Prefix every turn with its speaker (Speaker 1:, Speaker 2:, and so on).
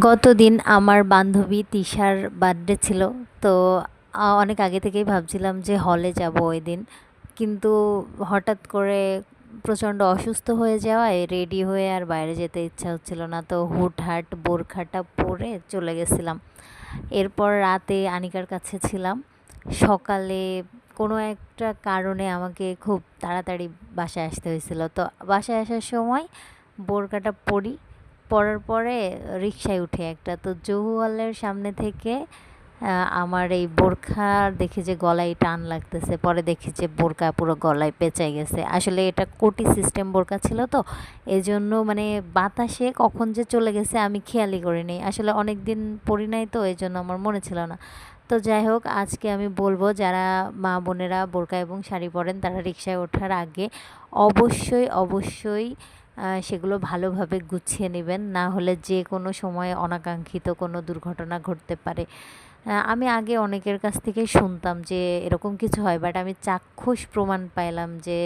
Speaker 1: গতদিন আমার বান্ধবী তিশার বার্থডে ছিল। তো অনেক আগে থেকেই ভাবছিলাম যে হলে যাব ওই দিন, কিন্তু হঠাৎ করে প্রচণ্ড অসুস্থ হয়ে যাওয়ায় রেডি হয়ে আর বাইরে যেতে ইচ্ছা হচ্ছিল না, তো হুটহাট বোরখাটা পরে চলে গেছিলাম। এরপর রাতে আনিকার কাছে ছিলাম। সকালে কোনো একটা কারণে আমাকে খুব তাড়াতাড়ি বাসায় আসতে হয়েছিল। তো বাসায় আসার সময় বোরকাটা পরার পরে রিকশায় উঠে একটা তো জহু হলের সামনে থেকে আমার এই বোরখা দেখি যে গলায় টান লাগতেছে, পরে দেখি যে বোরকা পুরো গলায় পেঁচাই গেছে। আসলে এটা কোটি সিস্টেম বোরকা ছিল, তো এজন্য মানে বাতাসে কখন যে চলে গেছে আমি খেয়ালই করিনি। আসলে অনেক দিন পরি নাই, তো এই জন্য আমার মনে ছিল না। তো যাই হোক, আজকে আমি বলবো যারা মা বোনেরা বোরকা এবং শাড়ি পরেন তারা রিকশায় ওঠার আগে অবশ্যই অবশ্যই সেগুলো ভালোভাবে গুছিয়ে নেবেন, না হলে যে কোনো সময় অনাকাঙ্ক্ষিত কোনো দুর্ঘটনা ঘটতে পারে। আমি আগে অনেকের কাছ থেকেই শুনতাম যে এরকম কিছু হয়, বাট আমি চাক্ষুষ প্রমাণ পাইলাম যে